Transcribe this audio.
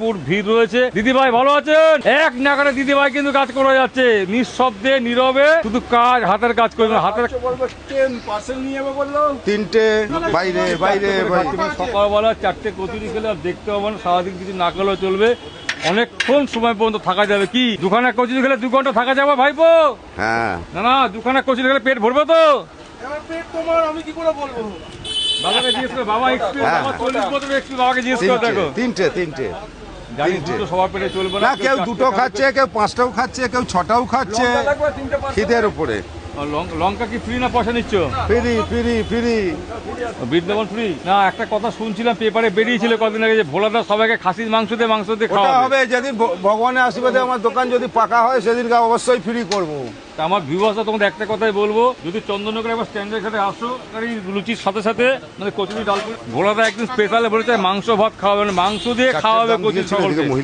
ভরপুর ভিড় রয়েছে। দিদিভাই ভালো আছেন? এক নাগারে দিদিভাই কিন্তু কাজ করে যাচ্ছে, নিঃশব্দে নীরবে, শুধু কাজ, হাতের কাজ করবে। হাতের তিনটে বাইরে বাইরে সকালবেলা 4টে কচুরি খেলে আর দেখতে হবে না, সারাদিন কিছু না খেলেও চলবে, অনেকক্ষণ সময় পর্যন্ত থাকা যাবে। কি দুখানা কচুরি খেলে 2 ঘন্টা থাকা যাবে ভাইপো? হ্যাঁ না না, দুখানা কচুরি খেলে পেট ভরবে তো? পেট তোমার আমি কি করে বলবো? বাবাকে জিজ্ঞেস করে, বাবা এক্সপিরিয়েন্স, আমার 40 বছর এক্সপিরিয়েন্স, বাবাকে জিজ্ঞেস করে দেখো। তিনটে জানি দুটো সবার পেটে চলবে না, কেউ দুটো খাচ্ছে, কেউ 5টাও খাচ্ছে, কেউ 6টাও খাচ্ছে, খিদের উপরে। লঙ্কা কি ফ্রি না পয়সা নিচ্ছ? ফ্রি। বৃন্দাবন ফ্রি না? একটা কথা শুনছিলাম, পেপারে বেরিয়েছিল কদিন আগে, যে ভোলাদা সবাইকে খাসির মাংস দিয়ে ওটা খাওয়া হবে যেদিন ভগবানের আশীর্বাদে আমার দোকান যদি পাকা হয়, সেদিনকে অবশ্যই ফ্রি করবো। আমার ভিউয়ার্সরা তোমাদের একটা কথাই বলবো, যদি চন্দননগরে একবার স্ট্যান্ডের সাথে আসো, আর এই লুচির সাথে সাথে মানে কচুরি ডাল, ভোলাদা একদিন স্পেশালে বলেছে মাংস ভাত খাওয়াবে, মাংস দিয়ে খাওয়াবে কচুরি সকলকে।